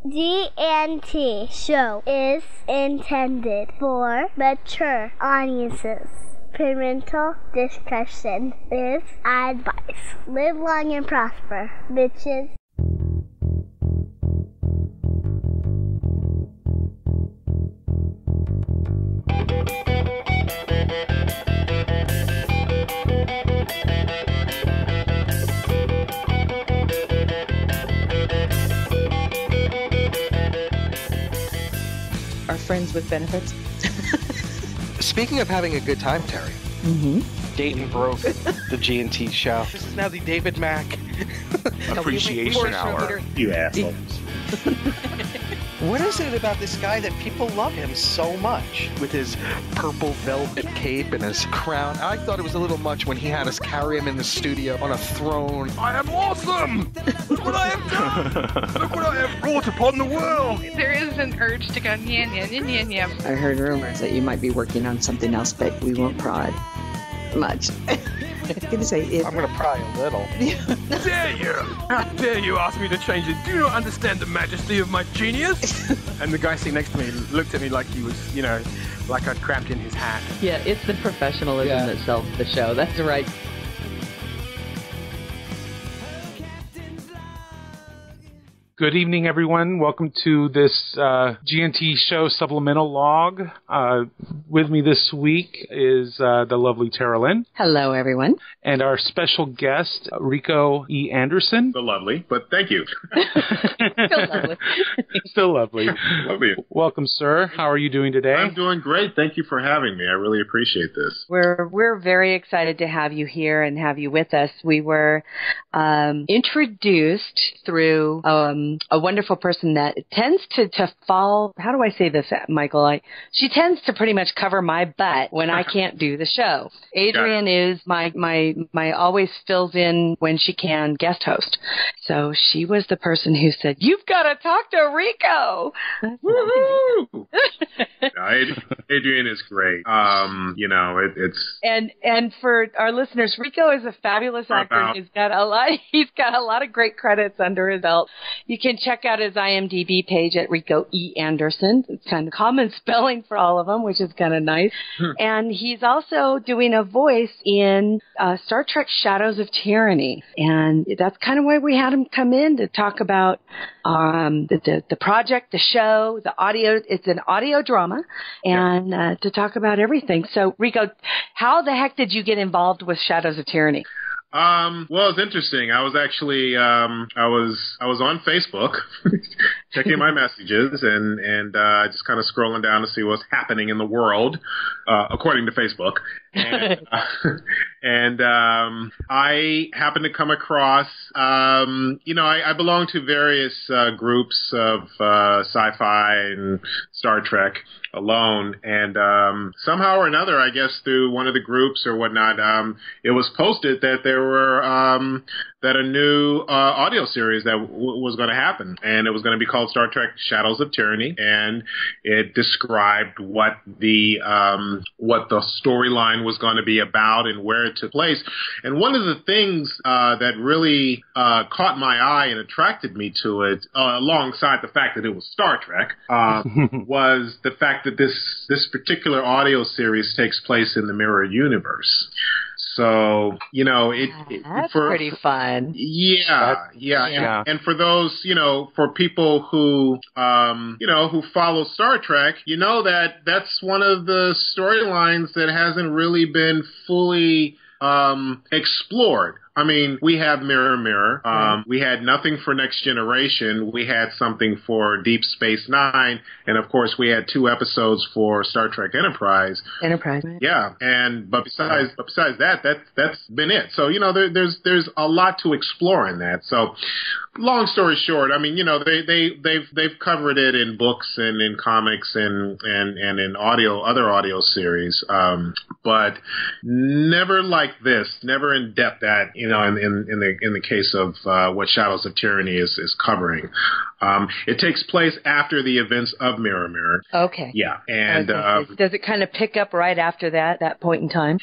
GNT show is intended for mature audiences. Parental discretion is advice. Live long and prosper, bitches. Our friends with benefits. Speaking of having a good time, Terry. Mm-hmm. Dayton broke the G&T show. This is now the David Mack Appreciation Hour. You assholes. What is it about this guy that people love him so much? With his purple velvet cape and his crown. I thought it was a little much when he had us carry him in the studio on a throne. I am awesome! Look what I have done! Look what I have brought upon the world! There is an urge to go, nya. I heard rumors that you might be working on something else, but we won't prod much. I was going to say I'm going to pry a little. Dare you! How dare you ask me to change it? Do you not understand the majesty of my genius? And the guy sitting next to me looked at me like he was, like I'd cramped in his hat. Yeah, it's the professionalism that sells the show. That's right. Good evening, everyone. Welcome to this GNT show supplemental log. With me this week is the lovely Tara Lynn. Hello, everyone. And our special guest, Rico E. Anderson. So lovely, but thank you. Still lovely. Still lovely. Love you. Welcome, sir. How are you doing today? I'm doing great. Thank you for having me. I really appreciate this. We're very excited to have you here and have you with us. We were introduced through a wonderful person that tends to fall. How do I say this, Michael? She tends to pretty much cover my butt when I can't do the show. Adrian is my always fills in when she can guest host. So she was the person who said, "You've got to talk to Rico." Woo-hoo! Adrian is great. It's and for our listeners, Rico is a fabulous actor. He's got a lot of great credits under his belt. You can check out his IMDb page at Rico E. Anderson. It's kind of common spelling for all of them, which is kind of nice. And he's also doing a voice in Star Trek Shadows of Tyranny. And that's kind of why we had him come in to talk about the project, the show, the audio. It's an audio drama, and to talk about everything. So, Rico, how the heck did you get involved with Shadows of Tyranny? Well, it's interesting. I was actually, I was on Facebook checking my messages and just kind of scrolling down to see what's happening in the world, according to Facebook. And I happened to come across, I belong to various groups of sci-fi and Star Trek alone, and somehow or another, I guess through one of the groups or whatnot, it was posted that there were that a new audio series that was going to happen, and it was going to be called Star Trek Shadows of Tyranny, and it described what the storyline was going to be about and where it took place. And one of the things that really caught my eye and attracted me to it, alongside the fact that it was Star Trek, was the fact that this particular audio series takes place in the mirror universe. So, that's pretty fun. Yeah. And for those, for people who, who follow Star Trek, that's one of the storylines that hasn't really been fully explored. I mean, we have Mirror. We had nothing for Next Generation. We had something for Deep Space Nine. And, of course, we had 2 episodes for Star Trek Enterprise. Right? Yeah. But besides that, that's been it. So, there's a lot to explore in that. So, long story short, I mean, they've covered it in books and in comics and in other audio series. But never like this, never in depth that, in the case of what Shadows of Tyranny is covering. It takes place after the events of Mirror Mirror. Okay. Yeah, and does it kind of pick up right after that point in time?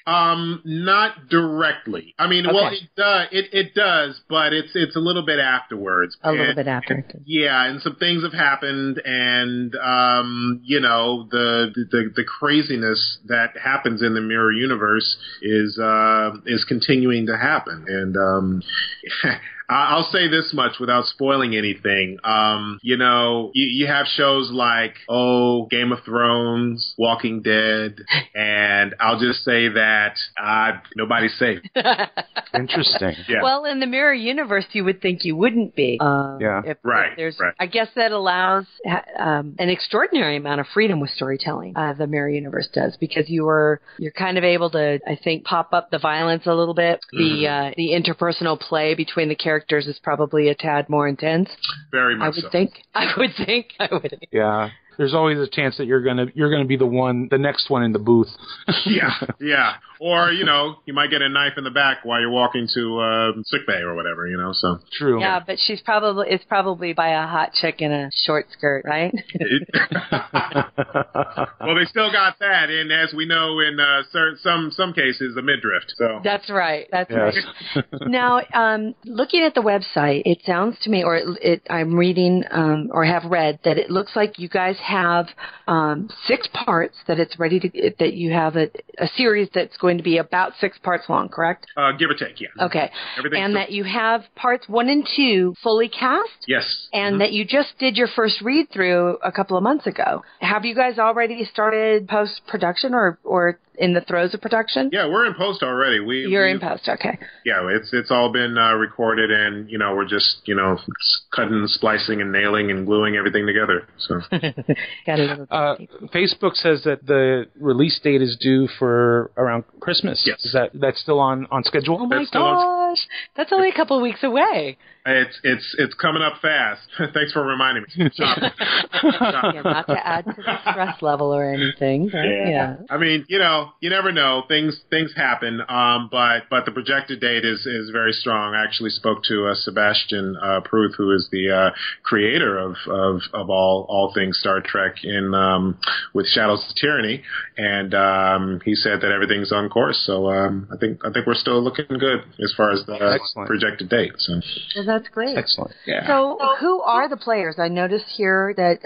Not directly. I mean, Okay. well, it does, but it's a little bit afterwards. A little bit after. Yeah, and some things have happened, and the craziness that happens in the mirror universe is continuing to happen, and I'll say this much without spoiling anything. You have shows like Game of Thrones, Walking Dead, and I'll just say that nobody's safe. Interesting. Yeah. Well, in the mirror universe, you would think you wouldn't be. If there's, I guess that allows an extraordinary amount of freedom with storytelling. The mirror universe does, because you're kind of able to, I think, pop up the violence a little bit. Mm-hmm. The interpersonal play between the characters is probably a tad more intense. Very much I would think. Yeah. There's always a chance that you're gonna be the next one in the booth. yeah. Or, you might get a knife in the back while you're walking to sick bay or whatever, so. True. Yeah, but it's probably by a hot chick in a short skirt, right? Well, they still got that, and as we know in some cases, a midriff. So That's right. That's yes. right. Now, looking at the website, it sounds to me, I'm reading or have read that it looks like you guys have 6 parts, that you have a series that's going to be about 6 parts long, correct? Give or take, yeah. Okay. And that you have parts 1 and 2 fully cast? Yes. And that you just did your first read-through a couple of months ago. Have you guys already started post-production or in the throes of production? Yeah, we're in post already. You're in post, okay. Yeah, it's all been recorded, and we're just cutting, splicing, and nailing and gluing everything together. So Got a little Facebook says that the release date is due for around Christmas. Yes. Is that's still on schedule? Oh my gosh, that's only a couple of weeks away. It's coming up fast. Thanks for reminding me. Yeah, not to add to the stress level or anything. But yeah. I mean, you never know. Things happen. But the projected date is very strong. I actually spoke to Sebastian Pruth, who is the creator of all things Star Trek with Shadows of Tyranny, and he said that everything's on course. So I think we're still looking good as far as the projected date. So. Well, that's great. Excellent. Yeah. So who are the players? I noticed here that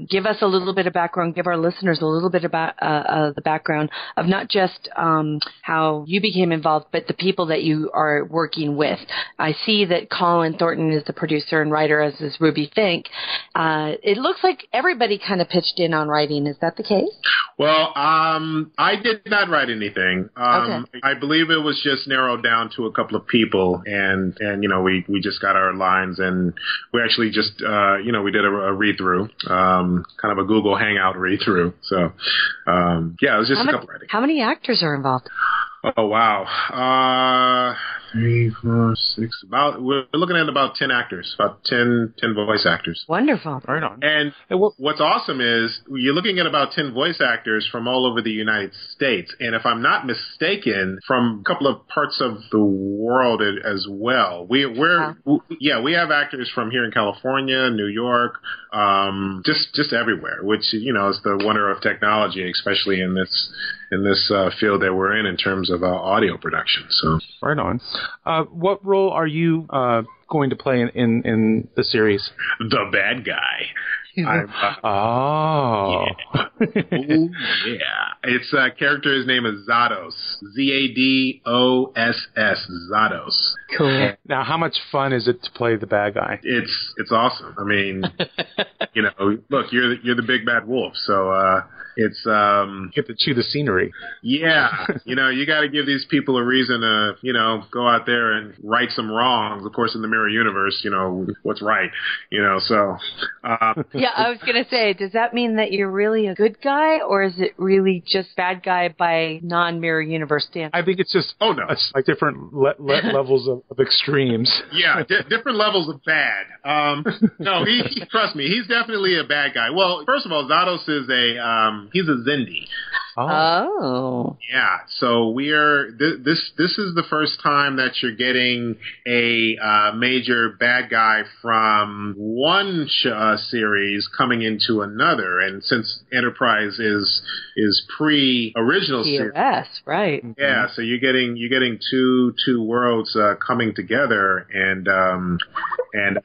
give us a little bit of background, give our listeners a little bit about the background of not just how you became involved, but the people that you are working with. I see that Colin Thornton is the producer and writer, as is Ruby Fink. It looks like everybody kind of pitched in on writing. Is that the case? Well, I did not write anything. Okay. I believe it was just narrowed down to a couple of people, and we just got our lines, and we actually just we did a read through, kind of a Google Hangout read through. So it was just a couple writing. How many actors are involved? Oh wow. 3, 4, 6. We're looking at about 10 actors, about 10 voice actors. Wonderful. Right on. And what's awesome is you're looking at about 10 voice actors from all over the United States. And if I'm not mistaken, from a couple of parts of the world as well. We have actors from here in California, New York, just everywhere, which, is the wonder of technology, especially in this field that we're in terms of audio production. So right on. What role are you going to play in the series? The bad guy. Oh. Yeah. Its character, his name is Zados. Zadoss. Zados. Cool. Now, how much fun is it to play the bad guy? It's awesome. I mean, look, you're the big bad wolf, so it's you get to chew the scenery. Yeah. You got to give these people a reason to, go out there and right some wrongs. Of course, in the mirror universe, what's right, so. Yeah, I was going to say, does that mean that you're really a good guy, or is it really just bad guy by non-mirror universe standards? I think it's just it's like different levels of extremes. Yeah, different levels of bad. No, trust me, he's definitely a bad guy. Well, first of all, Zados is he's a Zindi. Oh. Yeah, so this is the first time that you're getting a major bad guy from one series coming into another, and since Enterprise is pre-original series, right? Yeah, so you're getting two worlds coming together, and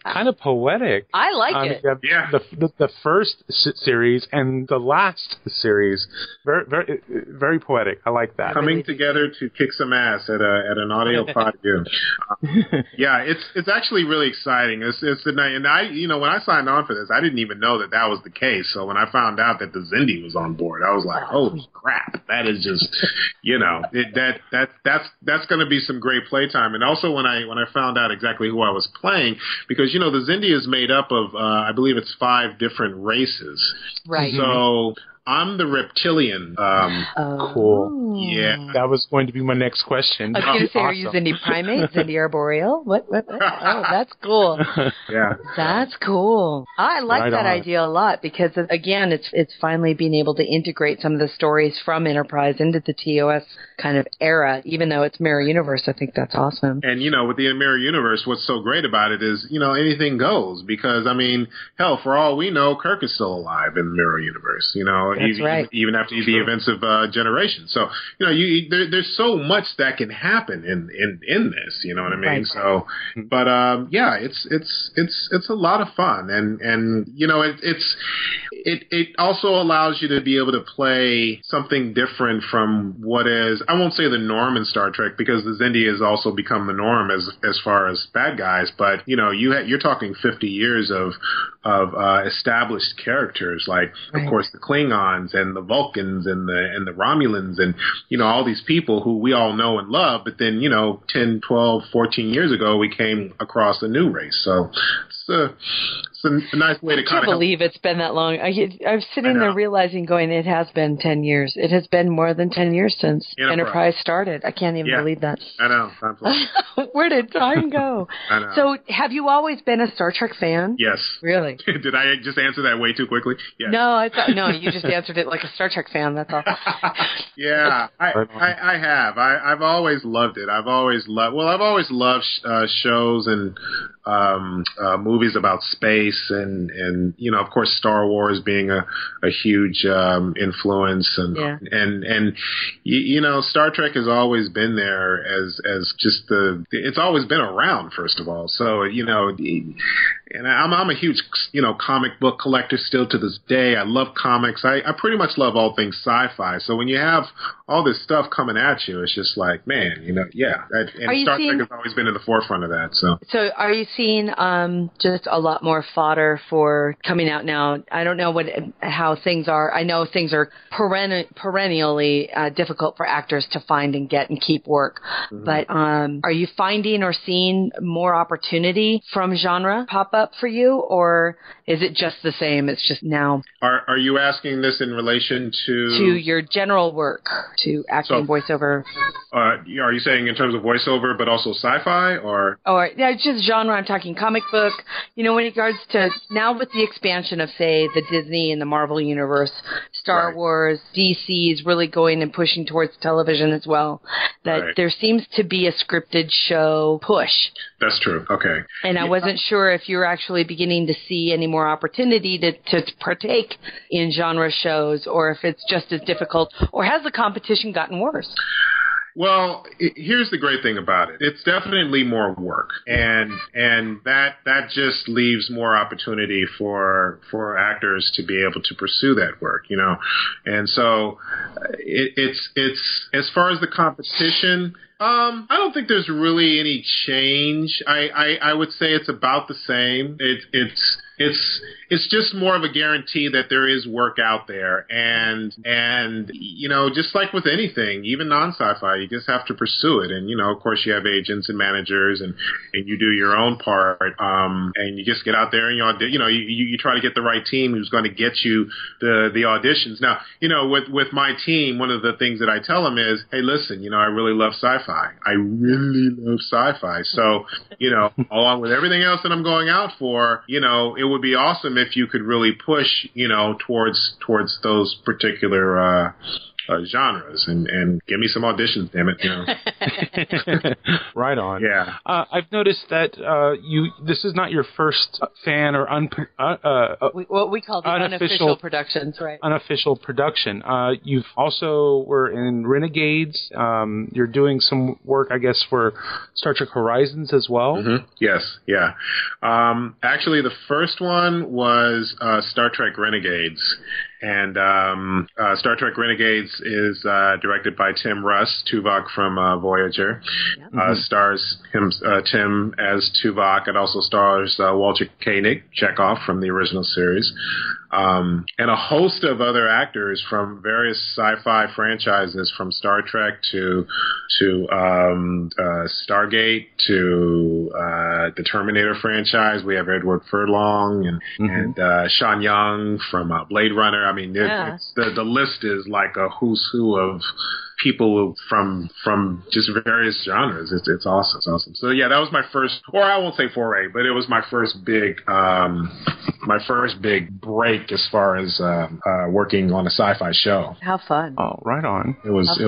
kind of poetic. I like it. Yeah, the first series and the last series, very very poetic. I like that. Coming together to kick some ass at an audio podcast. Yeah, it's actually really exciting. It's the night, and when I signed on for this, I didn't even know that was the case. So when I found out that the Xindi was on board, I was like, holy crap, that is just that's going to be some great playtime. And also when I found out exactly who I was playing, because the Xindi is made up of I believe it's 5 different races. Right. So I'm the reptilian. Cool. Yeah. That was going to be my next question. I was going to say, are you Xindi primate, Xindi arboreal? What? Oh, that's cool. Yeah. That's cool. I like that on. idea a lot because, again, it's finally being able to integrate some of the stories from Enterprise into the TOS kind of era, even though it's Mirror Universe. I think that's awesome. And, with the Mirror Universe, what's so great about it is, anything goes. Because, hell, for all we know, Kirk is still alive in the Mirror Universe, That's right. Even after the events of Generation. So, there's so much that can happen in this, you know what I mean? Right. So, but, yeah, it's a lot of fun. And it also allows you to be able to play something different from what is, I won't say the norm in Star Trek, because the Xindi has also become the norm as far as bad guys, but, you're talking 50 years of established characters, like, right. Of course, the Klingons and the Vulcans and the Romulans and, all these people who we all know and love, but then, 10, 12, 14 years ago, we came across a new race. So it's a nice way to kind of... I can't believe it's been that long. I'm sitting there realizing it has been 10 years. It has been more than 10 years since Enterprise started. I can't even believe that. I know. Where did time go? I know. So have you always been a Star Trek fan? Yes. Really? Did I just answer that way too quickly? Yes. No, you just answered it like a Star Trek fan, that's all. Yeah, I have. I've always loved it. I've always loved shows and movies about space and of course Star Wars being a huge influence and Star Trek has always been there as just it's always been around, first of all. So and I'm a huge comic book collector still to this day. I love comics. I pretty much love all things sci-fi. So when you have all this stuff coming at you, it's just like, man, yeah. And Star Trek has always been in the forefront of that. So are you seeing just a lot more fodder for coming out now? I don't know how things are. I know things are perennially difficult for actors to find and get and keep work. Mm-hmm. But are you finding or seeing more opportunity from genre pop up for you, or is it just the same? It's just now. Are you asking this in relation to your general work, to acting, voiceover? Are you saying in terms of voiceover, but also sci-fi, or? Yeah, just genre. I'm talking comic book. In regards to now with the expansion of, say, the Disney and the Marvel universe, Star Wars, DC is really going and pushing towards television as well. That there seems to be a scripted show push. That's true. Okay. And I wasn't sure if you're actually beginning to see any more opportunity to partake in genre shows, or if it's just as difficult, or has the competition gotten worse? Well, here's the great thing about it. It's definitely more work, and that just leaves more opportunity for actors to be able to pursue that work, And so it's as far as the competition, I don't think there's really any change. I would say it's about the same. It's just more of a guarantee that there is work out there, and just like with anything, even non-sci-fi, you just have to pursue it. And of course, you have agents and managers, and you do your own part, and you just get out there and you try to get the right team who's going to get you the auditions. Now, with my team, one of the things that I tell them is, hey, listen, I really love sci-fi. I really love sci-fi. So, along with everything else that I'm going out for, it would be awesome if you could really push, towards those particular genres and give me some auditions, damn it, you know. Right on. Yeah. I've noticed that this is not your first fan or what we call the unofficial productions, right? Unofficial production. You've also were in Renegades. You're doing some work, I guess, for Star Trek Horizons as well. Mm-hmm. Yes, yeah. Actually, the first one was Star Trek Renegades. And Star Trek Renegades is directed by Tim Russ, Tuvok from Voyager. Yeah. Stars Tim as Tuvok. It also stars Walter Koenig, Chekhov from the original series. And a host of other actors from various sci-fi franchises, from Star Trek to Stargate to the Terminator franchise. We have Edward Furlong and Sean Young from Blade Runner. I mean, the list is like a who's who of people from just various genres. It's awesome. It's awesome. So yeah, that was my first, or I won't say foray, but it was my first big break as far as working on a sci-fi show. How fun! Oh, right on. It was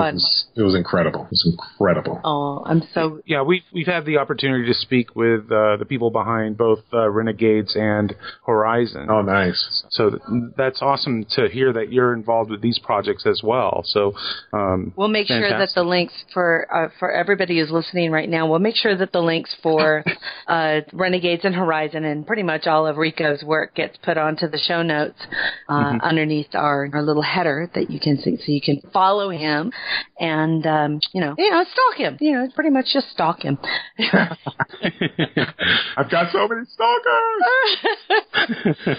incredible. It was incredible. Oh, I'm so yeah. We've had the opportunity to speak with the people behind both Renegades and Horizon. Oh, nice. So that's awesome to hear that you're involved with these projects as well. So we'll make fantastic. sure that the links for everybody who's listening right now, we'll make sure that the links for Renegades and Horizon and pretty much all of Rico's work gets put onto the show notes underneath our little header that you can see, so you can follow him and stalk him. Pretty much just stalk him. I've got so many stalkers.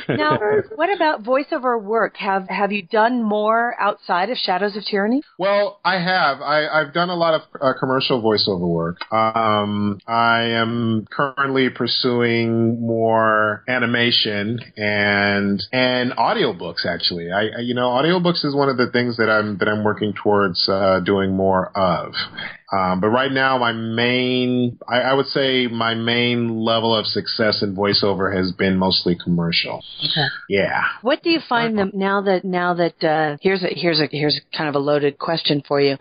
Now, what about voiceover work? Have you done more outside of Shadows of Tyranny? Well, I have. I've done a lot of commercial voiceover work. I am currently pursuing more animation and audiobooks. Actually, audiobooks is one of the things that I'm working towards doing more of. But right now, I would say my main level of success in voiceover has been mostly commercial. Okay. Yeah. What do you find them now that here's kind of a loaded question for you.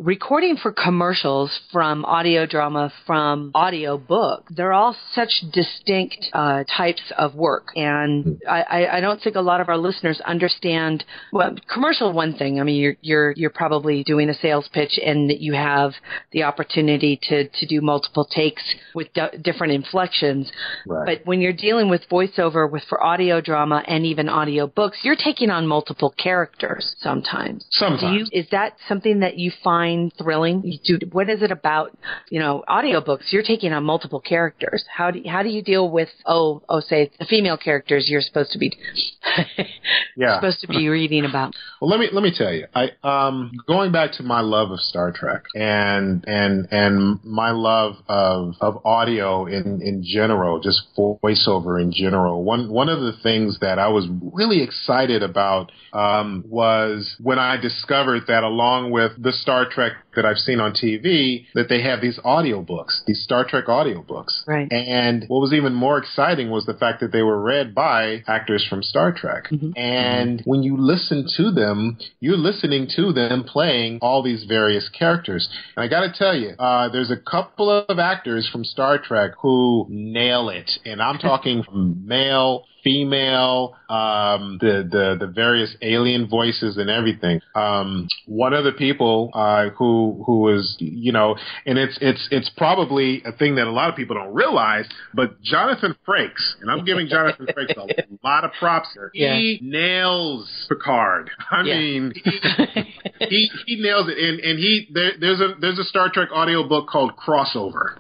Recording for commercials, from audio drama, from audio book, they're all such distinct types of work, and I don't think a lot of our listeners understand. Well, commercial, one thing. I mean, you're probably doing a sales pitch, and you have the opportunity to do multiple takes with different inflections. Right. But when you're dealing with voiceover for audio drama and even audio books, you're taking on multiple characters sometimes. Is that something that you find thrilling? What is it about, audiobooks? You're taking on multiple characters. How do you deal with say the female characters you're supposed to be supposed to be reading about? Well, let me tell you. Going back to my love of Star Trek and my love of audio in general, just voiceover in general. One of the things that I was really excited about was when I discovered that, along with the Star Trek that I've seen on TV, that they have these audiobooks, these Star Trek audiobooks. Right. And what was even more exciting was the fact that they were read by actors from Star Trek. Mm-hmm. And when you listen to them, you're listening to them playing all these various characters. And I got to tell you, there's a couple of actors from Star Trek who nail it. And I'm talking from male, female, the various alien voices and everything. One of the people who is, and it's probably a thing that a lot of people don't realize, but Jonathan Frakes, and I'm giving Jonathan Frakes a lot of props here. Yeah. He nails Picard. I mean, he nails it. And there's a Star Trek audiobook called Crossover.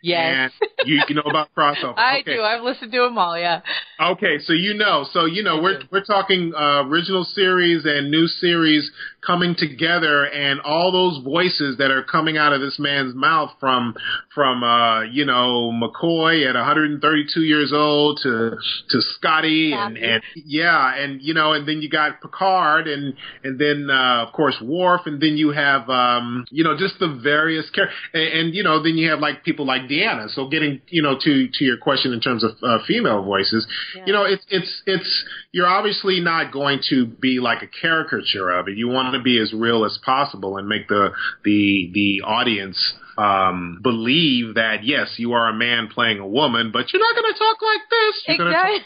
Yes. And you know about Crossover. I do. I've listened to them all, yeah. Okay, so we're talking original series and new series coming together, and all those voices that are coming out of this man's mouth from McCoy at 132 years old to Scotty and then you got Picard and then of course Worf, and then you have just the various characters, and then you have like people like Deanna. So getting to your question in terms of female voices, it's you're obviously not going to be like a caricature of it. You want to be as real as possible and make the audience believe that, yes, you are a man playing a woman, but you're not going to talk like this. You're exactly.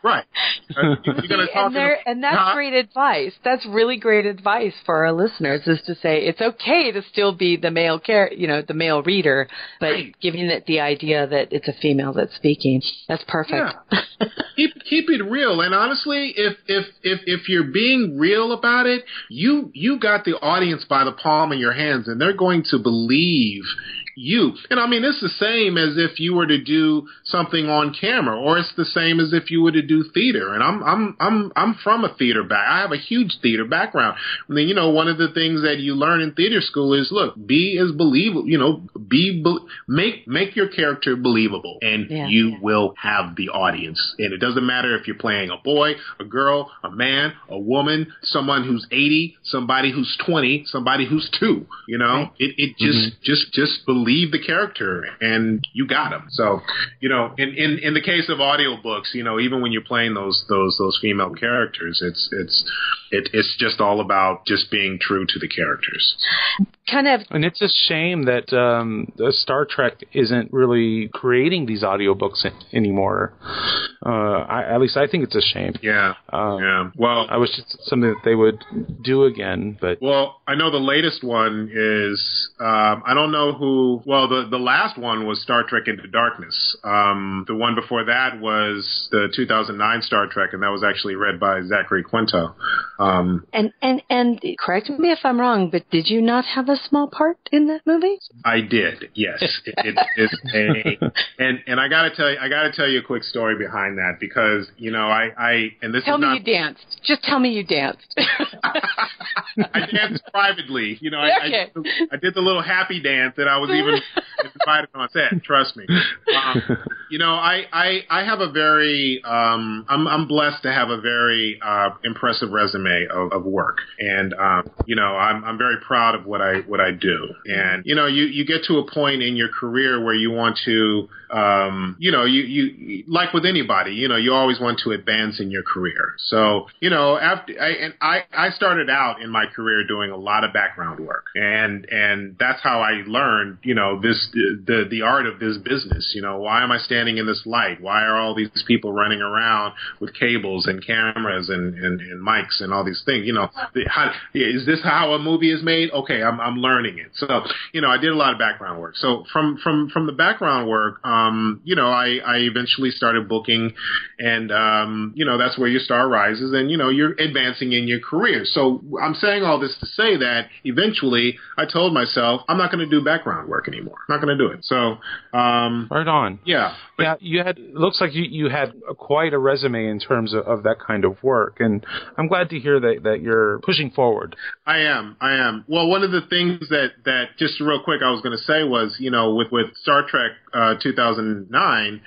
Right. You're going to talk. And that's great advice. That's really great advice for our listeners, is to say it's okay to still be the male the male reader, but giving it the idea that it's a female that's speaking. That's perfect. Yeah. Keep it real. And honestly, if you're being real about it, you got the audience by the palm of your hands, and they're going to believe you. And I mean, it's the same as if you were to do something on camera, or it's the same as if you were to do theater. And I'm from a theater I have a huge theater background. I mean, one of the things that you learn in theater school is, look, be as believable, make your character believable, and you will have the audience. And it doesn't matter if you're playing a boy, a girl, a man, a woman, someone who's 80, somebody who's 20, somebody who's 2, it just believe the character, and you got them. So, in the case of audiobooks, even when you're playing those female characters, it's just all about just being true to the characters. And it's a shame that Star Trek isn't really creating these audiobooks anymore. At least I think it's a shame. Yeah. Well, I wish it's something that they would do again. But I know the latest one is I don't know who. Well, the last one was Star Trek Into Darkness. The one before that was the 2009 Star Trek, and that was actually read by Zachary Quinto. And correct me if I'm wrong, but did you not have a small part in that movie? I did, yes. And I gotta tell you a quick story behind that, because Tell me you danced. Just tell me you danced. I danced privately. Okay. I did the little happy dance that I was even invited on set. Trust me. I have a very I'm blessed to have a very impressive resume of work, and I'm very proud of what I do. And you get to a point in your career where you want to you like with anybody, you always want to advance in your career. So I started out in my career doing a lot of background work, and that's how I learned the art of this business. Why am I standing in this light? Why are all these people running around with cables and cameras and mics and all these things? Is this how a movie is made? Okay, I'm learning it. So I did a lot of background work. So from the background work, I eventually started booking, and that's where your star rises, and you're advancing in your career. So I'm saying all this to say that eventually I told myself I'm not going to do background work anymore. I'm not going to do it. So right on. Yeah. Looks like you had quite a resume in terms of that kind of work, and I'm glad to hear that you're pushing forward. I am. Well, one of the things that just real quick I was going to say was, with Star Trek 2009,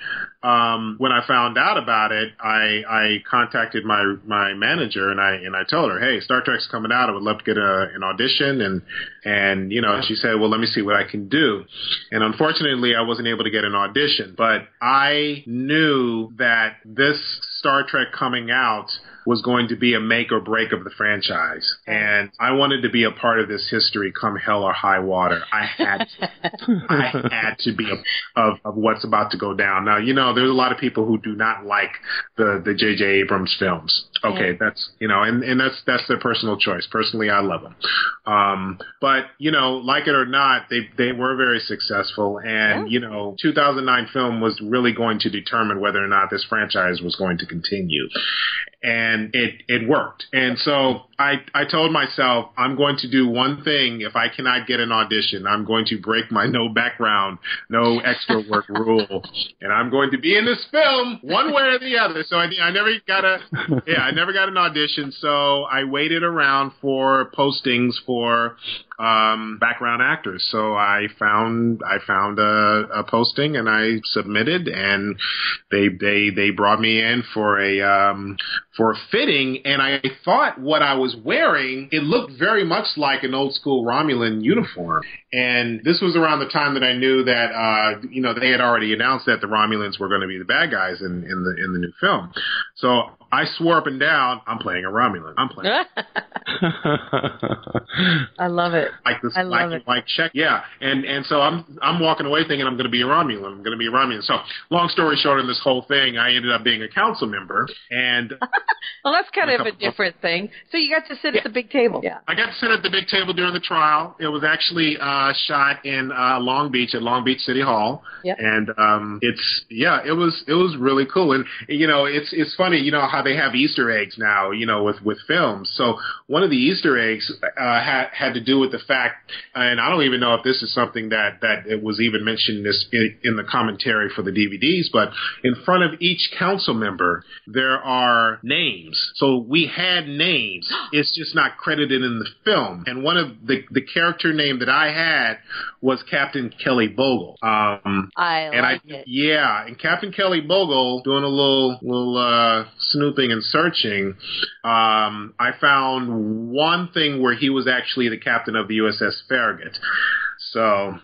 when I found out about it, I contacted my manager, and I told her, hey, Star Trek's coming out. I would love to get an audition. And she said, well, let me see what I can do. And unfortunately, I wasn't able to get an audition, but I knew that this Star Trek coming out was going to be a make or break of the franchise. And I wanted to be a part of this history come hell or high water. I had to be of what's about to go down. Now, there's a lot of people who do not like the J.J. Abrams films. Okay, that's, and that's their personal choice. Personally, I love them. But, like it or not, they were very successful. And, 2009 film was really going to determine whether or not this franchise was going to continue. And it worked. And so I told myself, I'm going to do one thing. If I cannot get an audition, I'm going to break my no background, no extra work rule. And I'm going to be in this film one way or the other. So I never got an audition. So I waited around for postings for background actors. So I found a posting, and I submitted, and they brought me in for a fitting, and I thought what I was wearing, it looked very much like an old school Romulan uniform. And this was around the time that I knew that, they had already announced that the Romulans were going to be the bad guys in the new film. So I swore up and down, I'm playing a Romulan. I'm playing. I love it. Like this black and white check. Yeah. And so I'm walking away thinking I'm going to be a Romulan. I'm going to be a Romulan. So long story short, in this whole thing, I ended up being a council member. And well, that's kind of a different thing. So you got to sit at the big table. Yeah. I got to sit at the big table during the trial. It was actually shot in Long Beach at Long Beach City Hall. Yep. And it was really cool. And it's funny, how they have Easter eggs now, with films. So one of the Easter eggs had to do with the fact, and I don't even know if this is something that it was even mentioned in the commentary for the DVDs, but in front of each council member there are names. So we had names. It's just not credited in the film. And one of the character name that I had was Captain Kelly Bogle. Yeah, and Captain Kelly Bogle, doing a little snooping and searching, I found one thing where he was actually the captain of the USS Farragut. So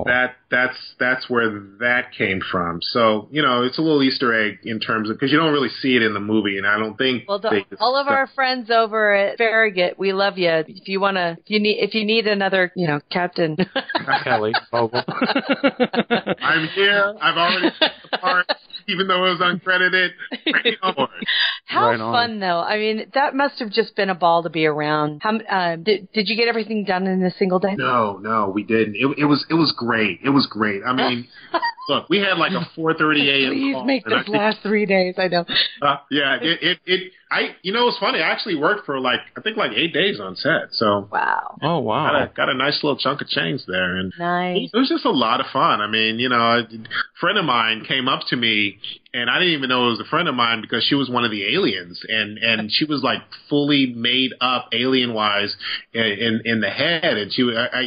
that's where that came from. So, it's a little Easter egg in terms of, because you don't really see it in the movie, and I don't think all of our friends over at Farragut, we love you. If you need another, Captain Kelly Bogle. I'm here. I've already put the part, even though it was uncredited. How fun, though. I mean, that must have just been a ball to be around. Did you get everything done in a single day? No, we didn't. It was great. It was great. I mean, look, we had like a 4:30 a.m. Please call, make this last 3 days. I know. Yeah, it's funny. I actually worked for I think 8 days on set. So wow. Oh wow. Got a nice little chunk of change there, and nice. It was just a lot of fun. I mean, a friend of mine came up to me, and I didn't even know it was a friend of mine because she was one of the aliens, and she was fully made up alien wise in the head, and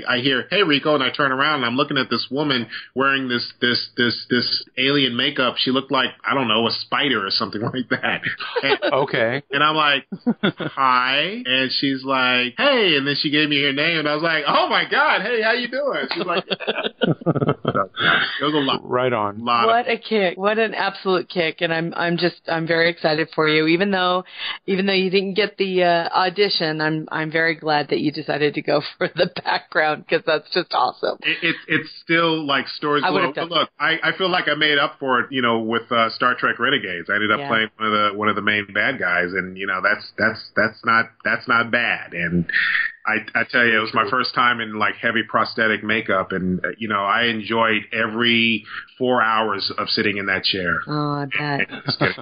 I hear, "Hey Rico," and I turn around and I'm looking at this woman wearing this alien makeup. She looked like, I don't know, a spider or something like that. And, okay. And I'm like, "Hi," and she's like, "Hey," and then she gave me her name, and I was like, "Oh my God, hey, how you doing?" She's like, so, it was a lot. Right on. What a kick! What an absolute kick! And I'm very excited for you. Even though you didn't get the audition, I'm very glad that you decided to go for the background, because that's just awesome. It's still like stories. Look, I feel like I made up for it, with Star Trek Renegades. I ended up playing one of the main bad guys, and that's not bad. And I tell you, it was my first time in heavy prosthetic makeup, and I enjoyed every 4 hours of sitting in that chair. Oh, I bet.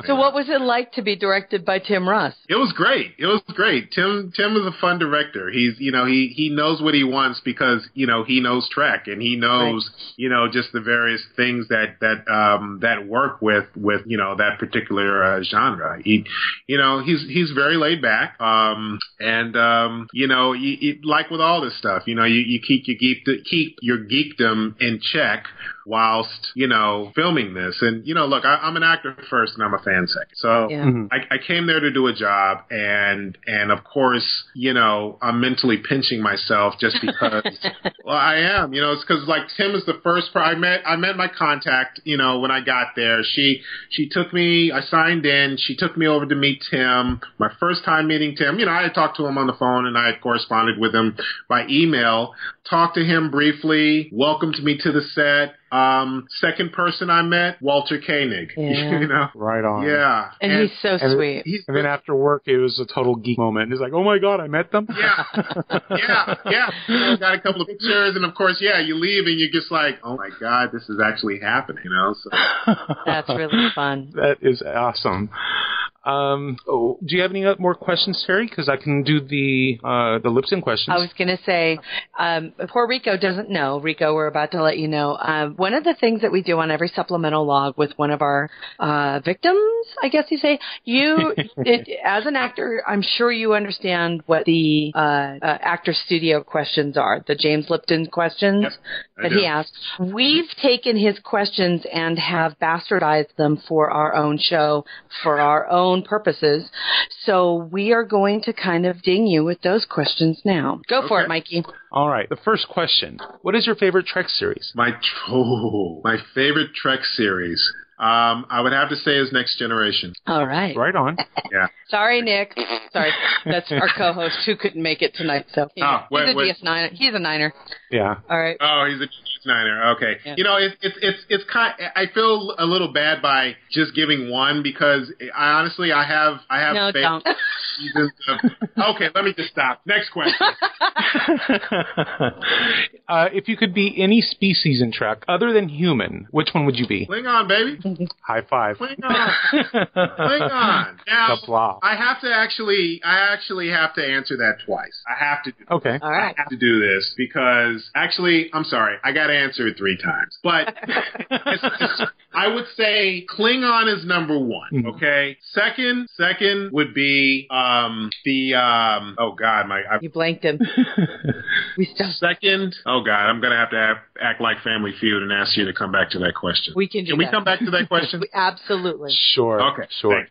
So what was it like to be directed by Tim Russ? It was great. Tim is a fun director. He's he knows what he wants because he knows Trek, and he knows just the various things that work with that particular genre. He's very laid back, like with all this stuff, you keep your geekdom in check whilst filming this. And look, I'm an actor first and I'm a fan second. So I came there to do a job, and of course I'm mentally pinching myself just because. Well, I am. It's because Tim is the first. I met my contact. When I got there, she took me. I signed in. She took me over to meet Tim. My first time meeting Tim. I had talked to him on the phone and I had corresponded with him by email. Talked to him briefly. Welcomed me to the set. Second person I met, Walter Koenig. Yeah. Right on. Yeah. And he's so sweet. And then after work, it was a total geek moment. He's like, "Oh my God, I met them." Yeah. Got a couple of pictures, and of course, you leave and you're just like, "Oh my God, this is actually happening." So. That's really fun. That is awesome. Do you have any more questions, Terry? Because I can do the lip sync questions. I was going to say, poor Rico doesn't know. Rico, we're about to let you know. One of the things that we do on every supplemental log with one of our victims, I guess you say, as an actor, I'm sure you understand what the actor studio questions are, the James Lipton questions that he asked. We've taken his questions and have bastardized them for our own show, for our own own purposes. So we are going to kind of ding you with those questions now. Go for it, Mikey. All right. The first question. What is your favorite Trek series? My favorite Trek series. I would have to say is Next Generation. All right. Right on. Yeah. Sorry, Nick. Sorry. That's our co-host who couldn't make it tonight. So he's a DS9. He's a Niner. Yeah. All right. Oh, he's a Niner. Okay. Yeah. You know, it's kind. I feel a little bad by just giving one because I have. No, don't. Okay, let me just stop. Next question. If you could be any species in Trek other than human, which one would you be? Klingon, baby. High five. Klingon. Klingon. Now, Kapla. I actually have to answer that twice. I have to. Okay. All right. I have to do this because actually, I'm sorry, I got to answer it 3 times. But I would say Klingon is number 1. Okay. Second would be oh God, you blanked him. Second, oh God, I'm gonna have to act like Family Feud and ask you to come back to that question. We can. We come back to that question? Absolutely. Sure. Okay. Sure.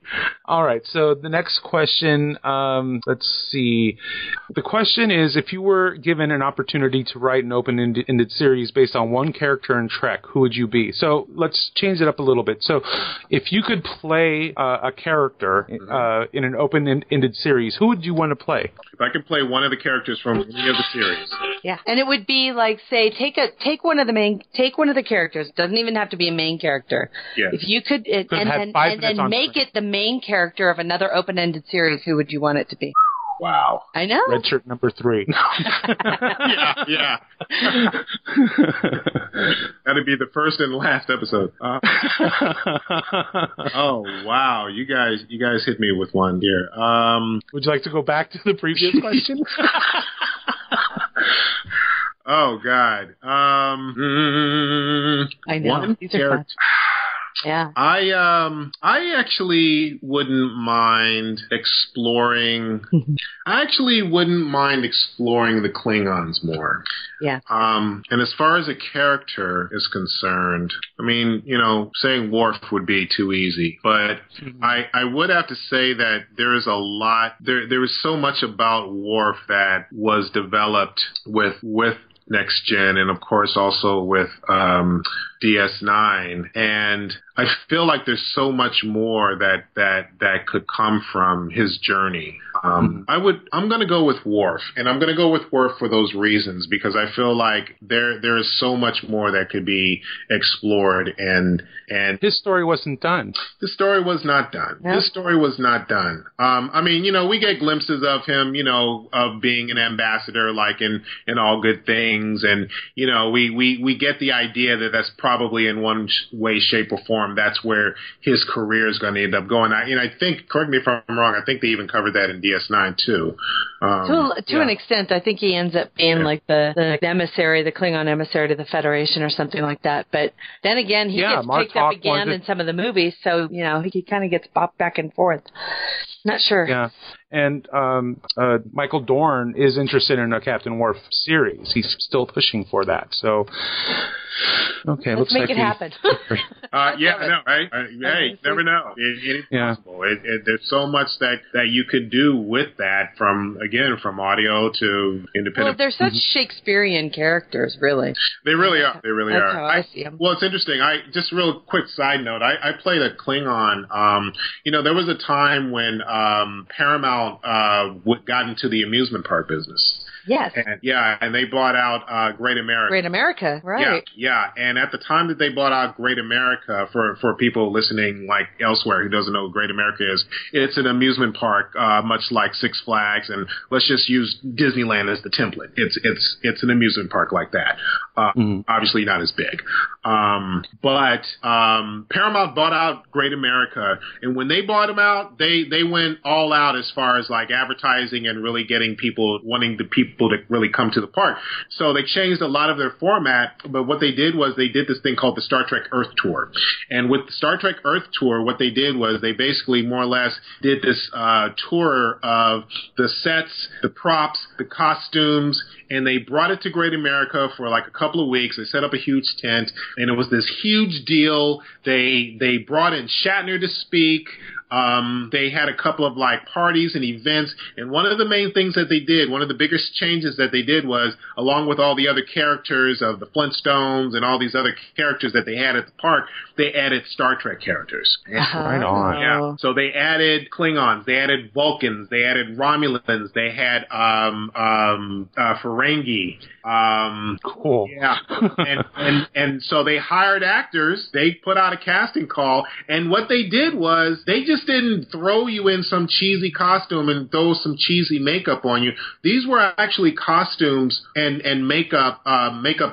All right. So the next question. Let's see. The question is, if you were given an opportunity to write an open-ended series based on one character in Trek, who would you be? So let's change it up a little bit. So if you could play a character in an open-ended series, who would you want to play? If I could play one of the characters from any of the series. Yeah, and it would be like, say, take one of the characters. It doesn't even have to be a main character. Yeah. If you could, and then make it the main character of another open-ended series, who would you want it to be? Wow. I know. Red shirt number 3. Yeah. That'd be the first and last episode. Oh wow, you guys hit me with one here. Would you like to go back to the previous question? Oh God. I know. One character. Yeah. I actually wouldn't mind exploring. I actually wouldn't mind exploring the Klingons more. Yeah. And as far as a character is concerned, I mean, you know, saying Worf would be too easy, but I would have to say that there is a lot. There is so much about Worf that was developed with Next Gen, and of course also with DS9, and I feel like there's so much more that could come from his journey. I'm going to go with Worf, and I'm going to go with Worf for those reasons, because I feel like there is so much more that could be explored, and his story wasn't done. The story was not done. Yep. His story was not done. I mean, you know, we get glimpses of him, you know, of being an ambassador, like in All Good Things, and you know, we get the idea that that's probably in one way, shape, or form that's where his career is going to end up going. I think, correct me if I'm wrong, I think they even covered that in DS9 too. To an extent, I think he ends up being like the emissary, the Klingon emissary to the Federation or something like that. But then again, he gets picked up again in some of the movies, so you know he kind of gets bopped back and forth. Not sure. Yeah. And Michael Dorn is interested in a Captain Worf series. He's still pushing for that. So, okay, let's make it happen. I know, right? Hey, never know. It is possible. There's so much that you could do with that, from audio to independent. Well, they're such Shakespearean characters, really. They really are. They really That's are. How I see them. Well, it's interesting. Just real quick side note. I played a Klingon. You know, there was a time when Paramount got into the amusement park business. Yes. And they bought out Great America. Great America, right. Yeah. And at the time that they bought out Great America, for people listening like elsewhere who doesn't know what Great America is, it's an amusement park, much like Six Flags, and let's just use Disneyland as the template. It's an amusement park like that. Obviously not as big. But Paramount bought out Great America, and when they bought them out, they went all out as far as like advertising and really getting wanting the people to really come to the park. So they changed a lot of their format, but what they did was they did this thing called the Star Trek Earth Tour. And with the Star Trek Earth Tour, what they did was they basically more or less did this tour of the sets, the props, the costumes, and they brought it to Great America for like a couple of weeks. They set up a huge tent, and it was this huge deal. They brought in Shatner to speak. They had a couple of like parties and events, and one of the main things that they did, one of the biggest changes that they did was, along with all the other characters of the Flintstones and all these other characters that they had at the park, they added Star Trek characters. Right on. Yeah. So they added Klingons, they added Vulcans, they added Romulans, they had Ferengi. Cool. Yeah. And so they hired actors, they put out a casting call, and what they did was they just didn't throw you in some cheesy costume and throw some cheesy makeup on you. These were actually costumes and makeup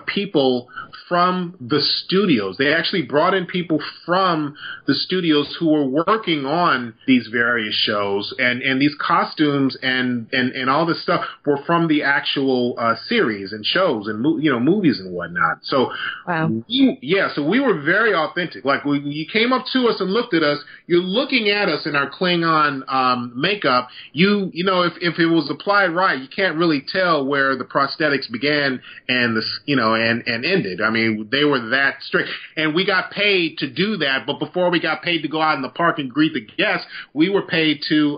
people from the studios. They actually brought in people from the studios who were working on these various shows, and these costumes and all this stuff were from the actual series and shows and movies and whatnot. So wow. So we were very authentic. Like when you came up to us and looked at us, you're looking at us in our Klingon makeup. If it was applied right, you can't really tell where the prosthetics began and and ended. I mean, they were that strict, and we got paid to do that. But before we got paid to go out in the park and greet the guests, we were paid to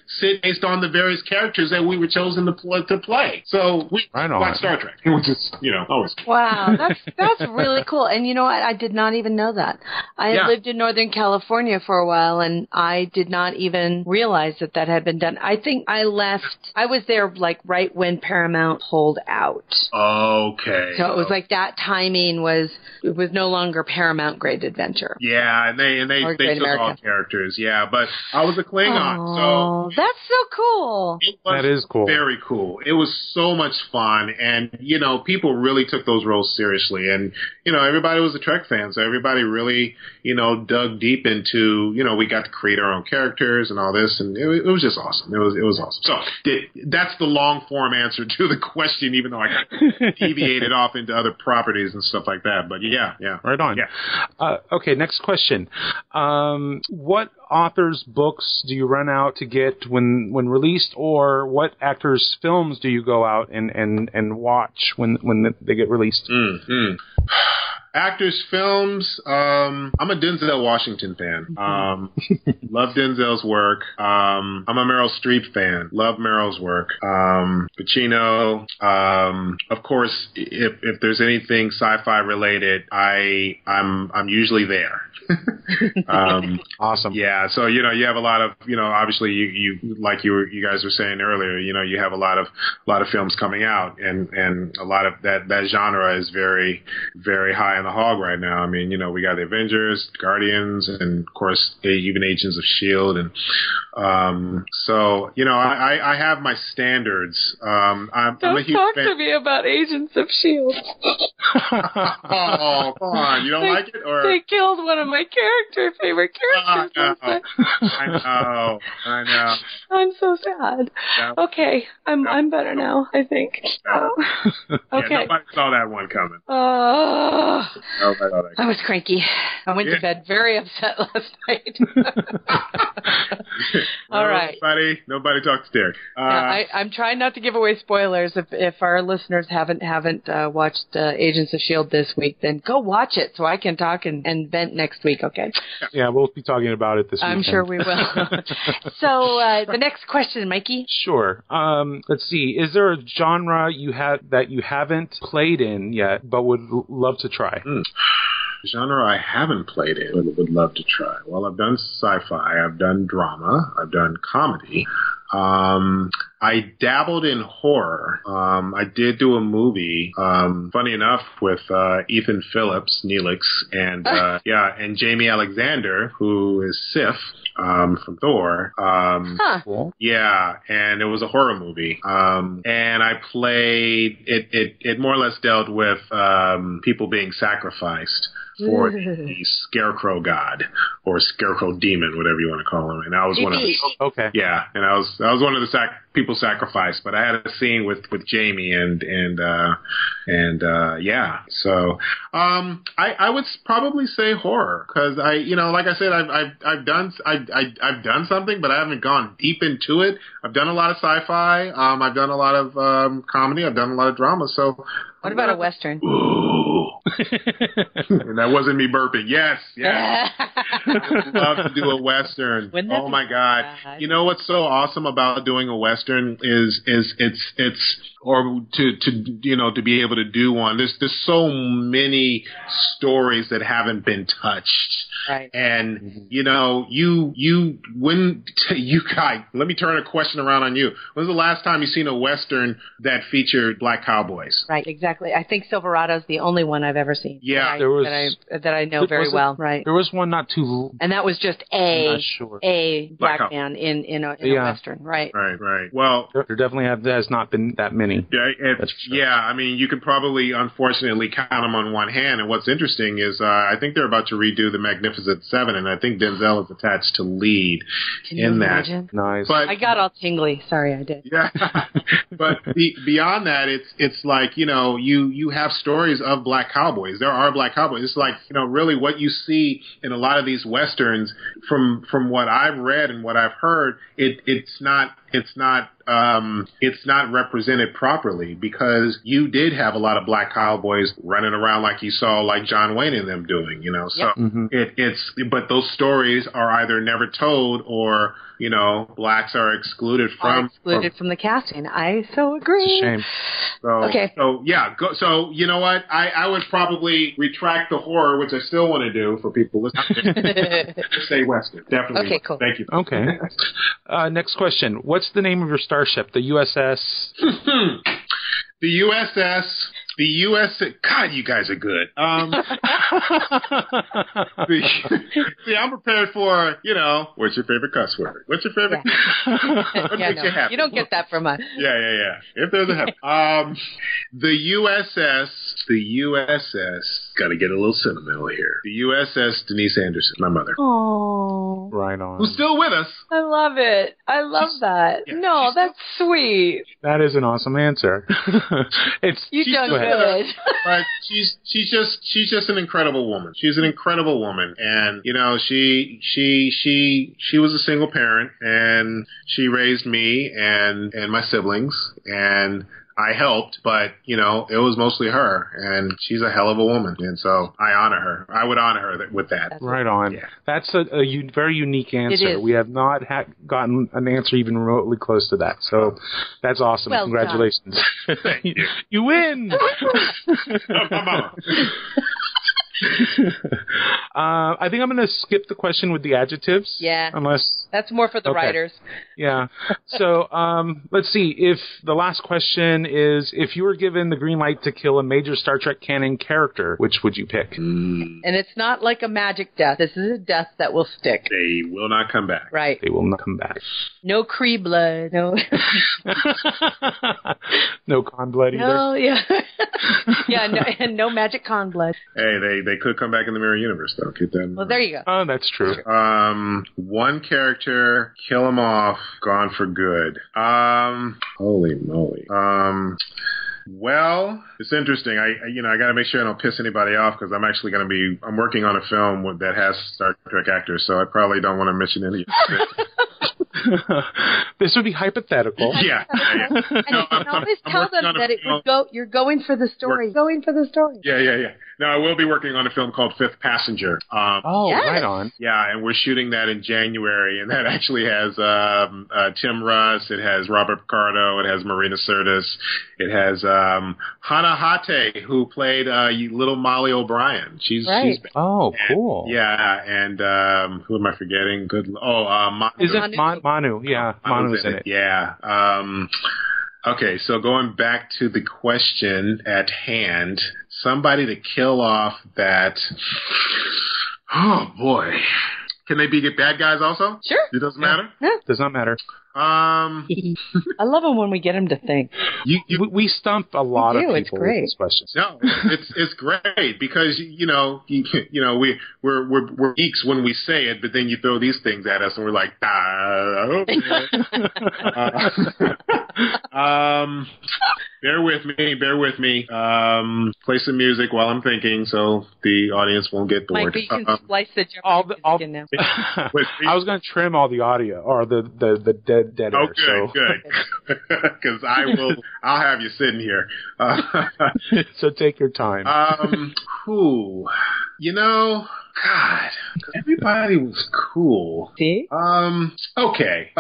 sit based on the various characters that we were chosen to play. So we like Star Trek. It was just always. Wow, that's really cool. And you know what? I did not even know that. I had lived in Northern California for a while, and I did not even realize that had been done. I think I was there like right when Paramount pulled out. Okay. So it was like that timing was no longer Paramount Great Adventure. Yeah, and they took America. All characters. Yeah, but I was a Klingon, so that's so cool. That is cool. Very cool. It was so much fun, and people really took those roles seriously, and everybody was a Trek fan, so everybody really dug deep into we got to create our own characters and all this, and it was just awesome. It was awesome. So that's the long form answer to the question, even though I got deviated off into other properties and stuff like that. But yeah. Right on. Yeah. Okay, next question. What authors' books do you run out to get when released, or what actors' films do you go out and watch when they get released? Actors' films, I'm a Denzel Washington fan. Love Denzel's work. I'm a Meryl Streep fan. Love Meryl's work. Pacino. Of course, if there's anything sci-fi related, I'm usually there. Awesome. Yeah. So you have a lot of obviously you like you guys were saying earlier. You have a lot of films coming out, and a lot of that genre is very, very high in the hog right now. I mean, we got the Avengers, Guardians, and of course even Agents of S.H.I.E.L.D. and so I have my standards. I'm a huge talk fan. to me about Agents of S.H.I.E.L.D. Oh, come on! You don't like it, or they killed one of my favorite characters. I know. I'm so sad. Okay, I'm better now, I think. Okay. Yeah, nobody saw that one coming. I was cranky. I went to bed very upset last night. All right. Nobody talks to Derek. I'm trying not to give away spoilers. If our listeners haven't watched Agents of S.H.I.E.L.D. this week, then go watch it so I can talk and vent next week, okay? Yeah, we'll be talking about it this weekend. I'm sure we will. So the next question, Mikey. Sure. Let's see. Is there a genre that you haven't played in yet but would love to try? Genre I haven't played in but would love to try. Well, I've done sci-fi, I've done drama, I've done comedy. I dabbled in horror. I did do a movie, funny enough, with Ethan Phillips, Neelix, and Jamie Alexander, who is Sif from Thor. Cool. Yeah, and it was a horror movie. And I played it more or less dealt with people being sacrificed for the Scarecrow God or Scarecrow Demon, whatever you want to call him. And I was one of the yeah, and I was one of the people sacrificed. But I had a scene with Jamie and yeah. So I would probably say horror because like I said, I've done something, but I haven't gone deep into it. I've done a lot of sci-fi. I've done a lot of comedy. I've done a lot of drama. So. What about a Western? Ooh. And that wasn't me burping. Yes. would love to do a Western. Oh my God. You know what's so awesome about doing a Western is it's or to be able to do one. There's so many stories that haven't been touched. Right. And let me turn a question around on you. When's the last time you seen a Western that featured black cowboys? Right, exactly. I think Silverado's the only one I've ever seen. Yeah. That I know very well. Right. There was one not too. And that was just a black man in a Western. Right. Right. Well, there definitely has not been that many. Yeah, I mean, you can probably, unfortunately, count them on one hand. And what's interesting is I think they're about to redo the Magnificent Seven, and I think Denzel is attached to lead in that. Imagine? Nice. But I got all tingly. Sorry, I did. Yeah, but beyond that, it's like you have stories of black cowboys. There are black cowboys. It's like really what you see in a lot of these westerns. From what I've read and what I've heard, it's not represented properly, because you did have a lot of black cowboys running around like you saw like John Wayne and them doing, So but those stories are either never told or, blacks are excluded from the casting. I so agree. It's a shame. So yeah. So you know what? I would probably retract the horror, which I still want to do for people listening. Say Western. Definitely. Okay, cool. Thank you. Okay. Next question. What's the name of your starship? The USS? The USS. God, you guys are good. See, I'm prepared for, what's your favorite cuss word? What's your favorite? What makes you happy? You don't get that from us. Yeah. If there's a happy. The USS, got to get a little sentimental here. The USS Denise Anderson, my mother. Oh. Right on. Who's still with us. I love it. I love that. Yeah, no, that's sweet. That is an awesome answer. You done good. But she's just an incredible woman. She's an incredible woman, and she was a single parent, and she raised me and my siblings, and I helped, but, it was mostly her, and she's a hell of a woman, and so I honor her. I would honor her with that. Right on. Yeah. That's a very unique answer. It is. We have not gotten an answer even remotely close to that, so that's awesome. Well Congratulations. Thank you. You win! I think I'm going to skip the question with the adjectives. Yeah. Unless... That's more for the writers. Yeah. So, let's see. If the last question is, if you were given the green light to kill a major Star Trek canon character, which would you pick? And it's not like a magic death. This is a death that will stick. They will not come back. Right. They will not come back. No Kree blood. No. No con blood either. No, yeah. And no magic con blood. Hey, they could come back in the mirror universe, though. Keep that in mind. Well, there you go. Oh, that's true. One character, kill him off, gone for good. Holy moly. Well, it's interesting. I got to make sure I don't piss anybody off, because I'm actually I'm working on a film that has Star Trek actors, so I probably don't want to mention any of it. This would be hypothetical. Yeah. And you can always tell them that you're going for the story. Going for the story. Yeah. No, I will be working on a film called Fifth Passenger. Right on. Yeah, and we're shooting that in January, and that actually has Tim Russ, it has Robert Picardo, it has Marina Sirtis, it has Hannah Hate, who played little Molly O'Brien. She's oh, cool. And who am I forgetting? Manu. Is it Manu? Yeah, Manu's in it. Yeah. Okay, so going back to the question at hand, somebody to kill off that... Oh, boy. Can they be bad guys also? Sure. It doesn't matter? Yeah. Does not matter. I love them when we get them to think. We stump a lot of people it's great. with these questions. No, it's great, because we're geeks when we say it, but then you throw these things at us and we're like, bear with me. Play some music while I'm thinking, so the audience won't get bored. Mike, you can splice the music in now. I was going to trim all the audio or the dead air. Oh, good. Because I'll have you sitting here. So take your time. God. Everybody was cool. See? Okay.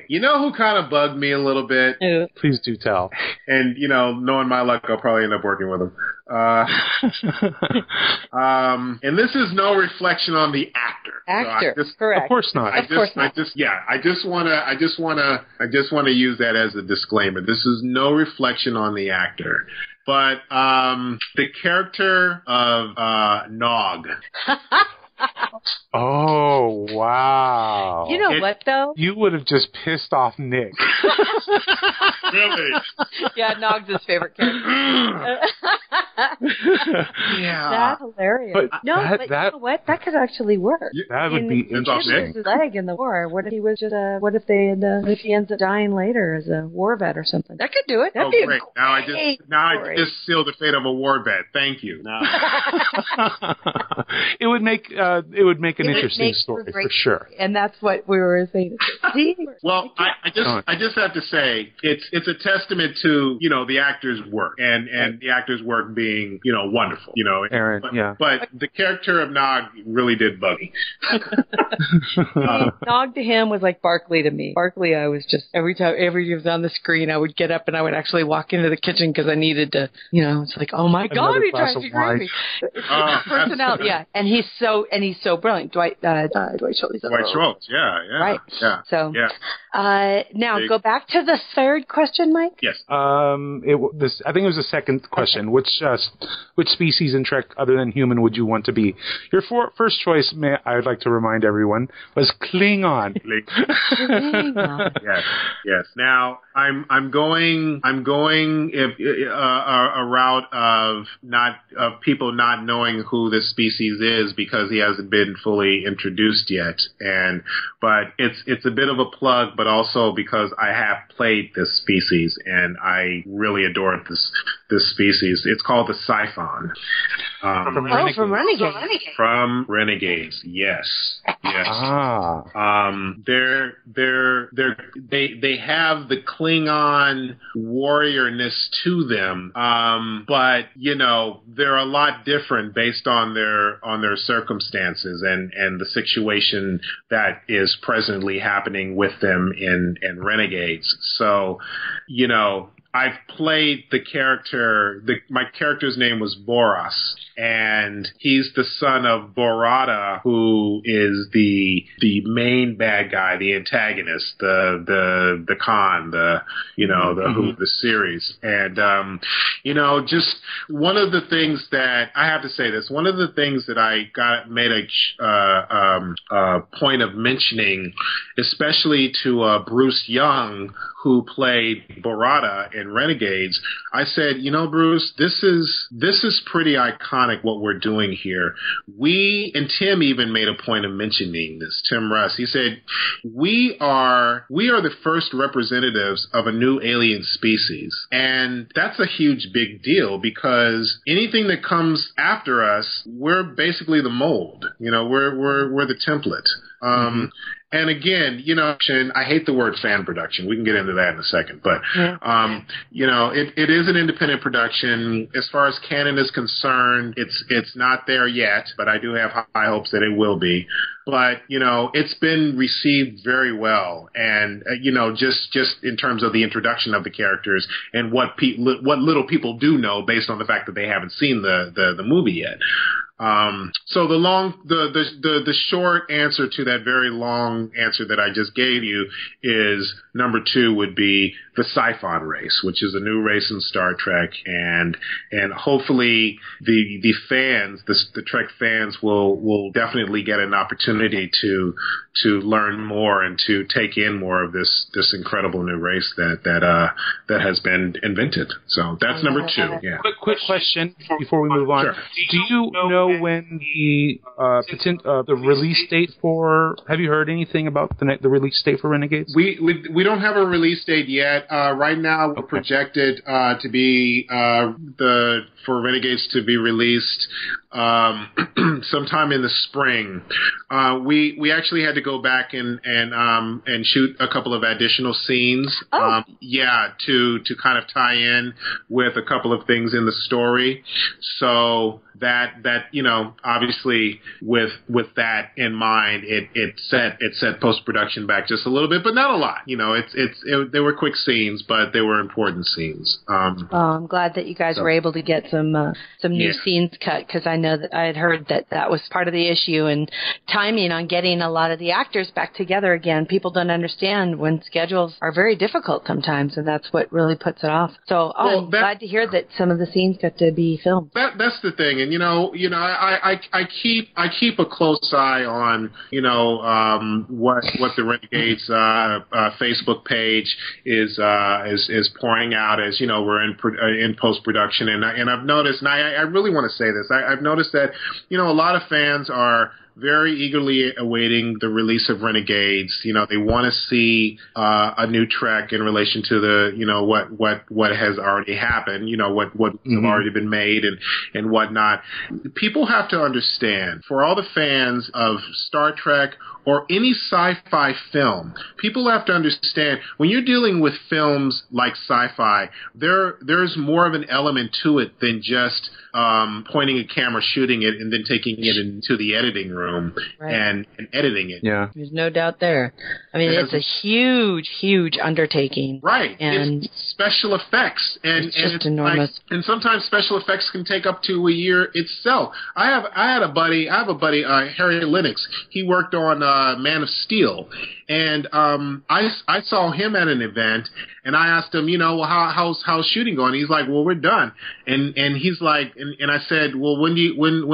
You know who kind of bugged me a little bit? Please do tell. And, knowing my luck, I'll probably end up working with him. And this is no reflection on the actor. Correct. Of course not. I just want to use that as a disclaimer. This is no reflection on the actor. But the character of Nog. Oh, wow. You know what, though? You would have just pissed off Nick. Really? Yeah, Nog's his favorite character. Yeah. That's hilarious. But you know what? That could actually work. That would be interesting. His leg in the war. What if he was just what if he ends up dying later as a war vet or something? That could do it. That'd be great. A I just sealed the fate of a war vet. Thank you. No. It would make an interesting story for sure. And that's what we were saying. Well, I just have to say it's a testament to the actor's work and the actor's work being wonderful. Aaron, But the character of Nog really did bug me. Nog to him was like Barkley to me. Barkley, I was just every time he was on the screen, I would get up and I would actually walk into the kitchen because I needed to. It's like, oh my God, he tries to be crazy. Personality, yeah, and he's so brilliant. Dwight Schultz. Dwight Schultz, yeah, right, yeah. So, now go back to the third question, Mike. Yes. I think it was the second question. Okay. Which species in Trek other than human would you want to be? Your first choice, I would like to remind everyone, was Klingon. Yes. Now I'm going a route of people not knowing who this species is because he hasn't been fully introduced yet, but it's a bit of a plug, but also because I have played this species and I really adore this species. It's called the Siphon. From Renegades. From Renegades, yes. They have the Klingon warriorness to them, but they're a lot different based on their circumstances and the situation that is presently happening with them in Renegades. So, I've played the character. My character's name was Boras, and he's the son of Borata, who is the main bad guy, the antagonist, the Khan, the series. And just one of the things that I have to say this. One of the things that I made a point of mentioning, especially to Bruce Young, who played Borata in Renegades, I said, Bruce, this is pretty iconic what we're doing here. And Tim even made a point of mentioning this, Tim Russ. He said, we are the first representatives of a new alien species. And that's a huge big deal because anything that comes after us, we're basically the mold. We're the template. And again, I hate the word fan production. We can get into that in a second. But, it is an independent production. As far as canon is concerned, it's not there yet, but I do have high hopes that it will be. But, it's been received very well. And, just in terms of the introduction of the characters and what little people do know based on the fact that they haven't seen the movie yet. So the short answer to that very long answer that I just gave you is number 2 would be the Siphon race, which is a new race in Star Trek, and hopefully the fans, the Trek fans will definitely get an opportunity to learn more and to take in more of this incredible new race that has been invented. So that's number 2. Yeah. Quick question before we move on. Sure. Do you know when the release date for? Have you heard anything about the release date for Renegades? We don't have a release date yet. Right now, we're projected to be for Renegades to be released sometime in the spring. We actually had to go back and shoot a couple of additional scenes. Oh. To kind of tie in with a couple of things in the story. So that obviously with that in mind, it set post-production back just a little bit, but not a lot. They were quick scenes, but they were important scenes. I'm glad that you guys were able to get some new scenes cut, because I know that I had heard that was part of the issue, and timing on getting a lot of the actors back together again. People don't understand when schedules are very difficult sometimes, and that's what really puts it off. So I'm glad to hear that some of the scenes got to be filmed. That's the thing, and I keep a close eye on what the Renegades Facebook page is pouring out as we're in post production, and I've noticed, and I really want to say this, I've noticed that a lot of fans are very eagerly awaiting the release of Renegades. They want to see a new Trek in relation to the what has already happened. What have already been made and whatnot. People have to understand, for all the fans of Star Trek or any sci-fi film, people have to understand, when you're dealing with films like sci-fi, there's more of an element to it than just pointing a camera, shooting it, and then taking it into the editing room and editing it. Yeah. There's no doubt there. I mean, it's a huge, huge undertaking. Right. And it's special effects. And it's enormous. and sometimes special effects can take up to a year itself. I have a buddy, Harry Lennox. He worked on Man of Steel. And I saw him at an event, and I asked him, how's shooting going? He's like, well, we're done. And he's like, and I said, well, when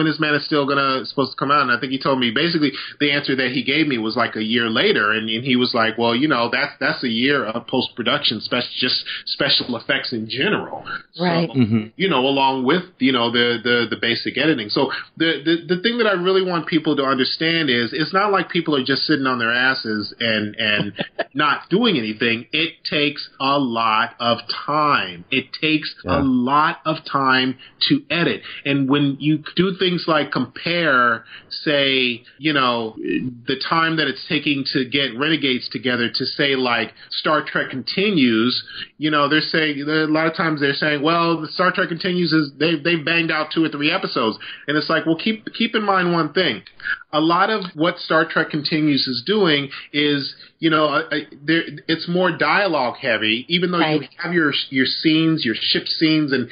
is Man of Steel supposed to come out? And I think he told me basically the answer that he gave me was like a year later. And he was like, well, that's a year of post production, just special effects in general. Right. So, along with the basic editing. So the thing that I really want people to understand is, it's not like people are just sitting on their asses and not doing anything. It takes a lot of time. It takes a lot of time to edit. And when you do things like compare, say, the time that it's taking to get Renegades together to, say, like Star Trek Continues, they're saying, a lot of times they're saying, well, the Star Trek Continues is they've banged out 2 or 3 episodes. And it's like, well, keep in mind one thing. A lot of what Star Trek Continues is doing is, it's more dialogue heavy, even though you have your scenes, your ship scenes, and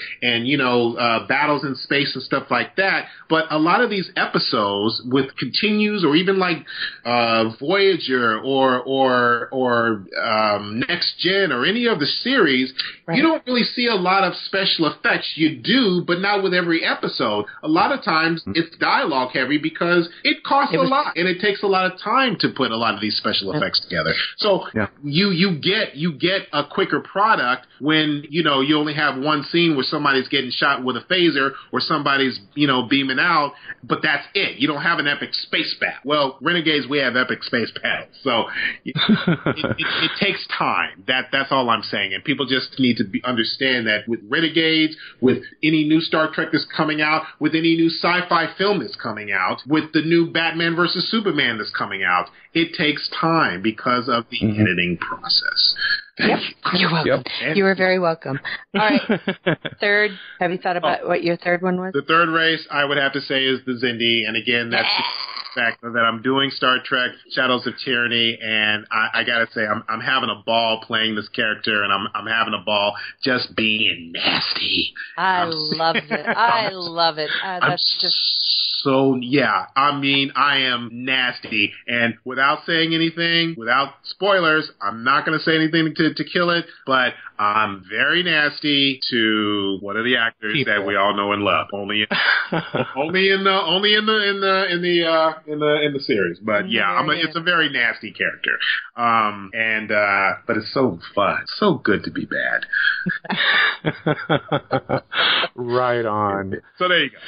battles in space and stuff like that. But a lot of these episodes with Continues, or even like Voyager or Next Gen or any of the series, you don't really see a lot of special effects. You do, but not with every episode. A lot of times it's dialogue heavy because it costs a lot, and it takes a lot of time to put a lot of these special effects together. So you get a quicker product when you only have one scene where somebody's getting shot with a phaser or somebody's beaming out, but that's it. You don't have an epic space battle. Well, Renegades, we have epic space battles, so it takes time. That's all I'm saying, and people just need to understand that with Renegades, with any new Star Trek that's coming out, with any new sci-fi film that's coming out, with the new Batman versus Superman that's coming out, it takes time because of the editing process. Yep. You're welcome. Yep. You are very welcome. All right. Third, have you thought about what your third one was? The third race, I would have to say, is the Xindi. And again, that's the fact that I'm doing Star Trek Shadows of Tyranny, and I got to say, I'm having a ball playing this character, and I'm having a ball just being nasty. I love it. That's just... So, yeah, I mean, I am nasty. And without saying anything, without spoilers, I'm not going to say anything to kill it, but I'm very nasty to one of the actors that we all know and love. Only in the series. But yeah, it's a very nasty character. But it's so fun. So good to be bad. Right on. So there you go.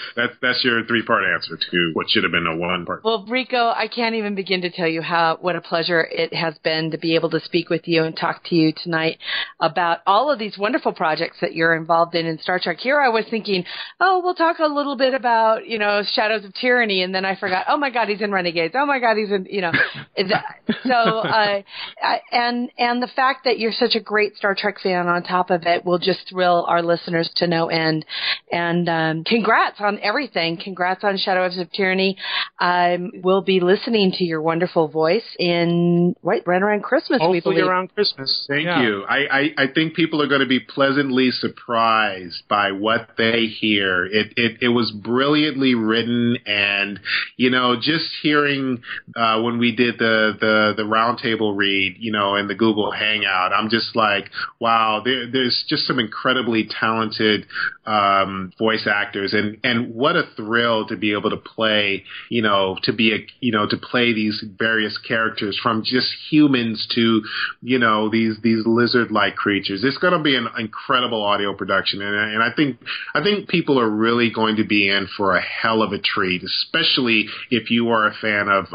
That's your 3-part answer to what should have been a 1-part. Well, Rico, I can't even begin to tell you what a pleasure it has been to be able to speak with you and talk to you tonight about all of these wonderful projects that you're involved in Star Trek. Here I was thinking, we'll talk a little bit good about, Shadows of Tyranny, and then I forgot, oh my God, he's in Renegades. Oh my God, he's in, and the fact that you're such a great Star Trek fan on top of it will just thrill our listeners to no end. And congrats on everything. Congrats on Shadows of Tyranny. We'll be listening to your wonderful voice right around Christmas, hopefully we believe. around Christmas. Thank you. I think people are going to be pleasantly surprised by what they hear. It was brilliantly written, and just hearing when we did the roundtable read, in the Google Hangout, I'm just like, wow, there's just some incredibly talented voice actors, and what a thrill to be able to play, to play these various characters, from just humans to these lizard-like creatures. It's going to be an incredible audio production, and I think people are really going to be in for a hell of a treat, especially if you are a fan of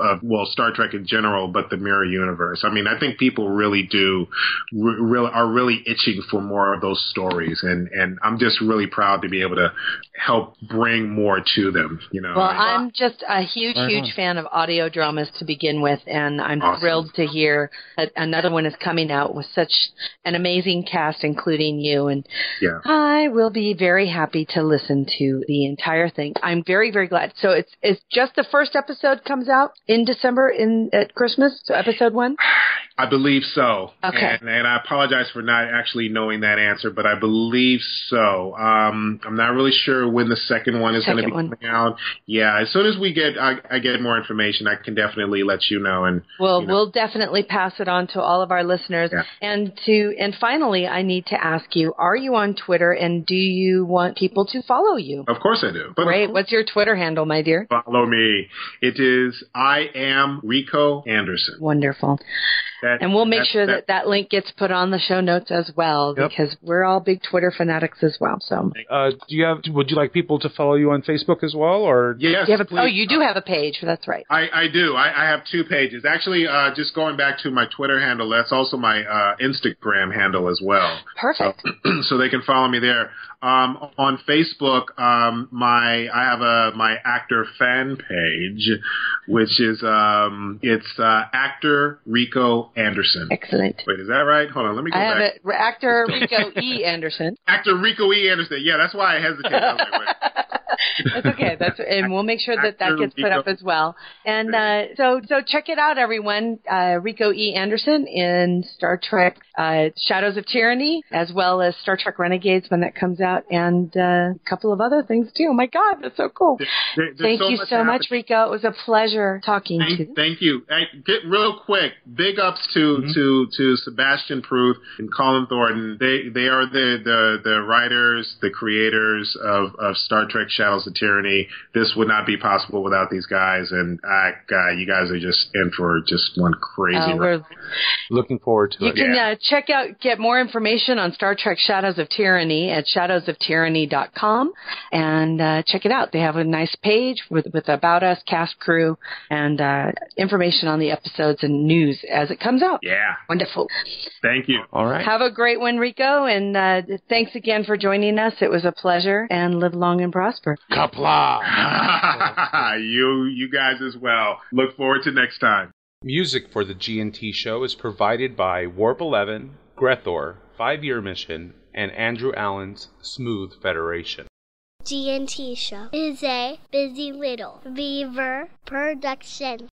Star Trek in general, but the Mirror Universe. I mean, I think people really are really itching for more of those stories, and I'm just really proud to be able to help bring more to them. Well, I'm just a huge fan of audio dramas to begin with, and I'm thrilled to hear that another one is coming out with such an amazing cast, including you. And I will be very happy to listen to the entire thing. I'm very, very glad. So it's just the first episode comes out in December at Christmas, so episode 1? I believe so. Okay. And I apologize for not actually knowing that answer, but I believe so. I'm not really sure when the second one is going to be coming out. Yeah, as soon as I get more information, I can definitely let you know. And we'll definitely pass it on to all of our listeners. Yeah. And finally, I need to ask you: are you on Twitter, and do you want people to follow you? Of course I do. Great. What's your Twitter handle, my dear? Follow me. It is I am Rico Anderson. Wonderful. And we'll make sure that link gets put on the show notes as well, because we're all big Twitter fanatics as well. So, would you like people to follow you on Facebook as well, or yes? You do have a page. That's right. I do. I have 2 pages. Actually, just going back to my Twitter handle, that's also my Instagram handle as well. Perfect. So they can follow me there. On Facebook, I have my actor fan page, which is it's actor Rico Anderson. Excellent. Wait, is that right? Hold on, let me go back. I have it. Actor Rico E. Anderson. Actor Rico E. Anderson. Yeah, that's why I hesitated. I was like, wait. That's okay. And we'll make sure that gets put up as well. And so check it out, everyone. Rico E. Anderson in Star Trek Shadows of Tyranny, as well as Star Trek Renegades when that comes out, and a couple of other things too. Oh my God, that's so cool. Thank you so much, Rico. It was a pleasure talking to you. Thank you. Hey, get real quick. Big ups to Sebastian Pruth and Colin Thornton. They are the writers, the creators of Star Trek Shadows of Tyranny. This would not be possible without these guys, and you guys are just in for just one crazy ride. We're looking forward to it. You can get more information on Star Trek Shadows of Tyranny at shadowsoftyranny.com, and check it out. They have a nice page with About Us, cast, crew, and information on the episodes and news as it comes out. Yeah. Wonderful. Thank you. All right. Have a great one, Rico, and thanks again for joining us. It was a pleasure, and live long and prosper. Kapla! You guys as well. Look forward to next time. Music for the G&T show is provided by Warp 11, Grethor, 5-Year Mission, and Andrew Allen's Smooth Federation. G&T Show is a Busy Little Beaver production.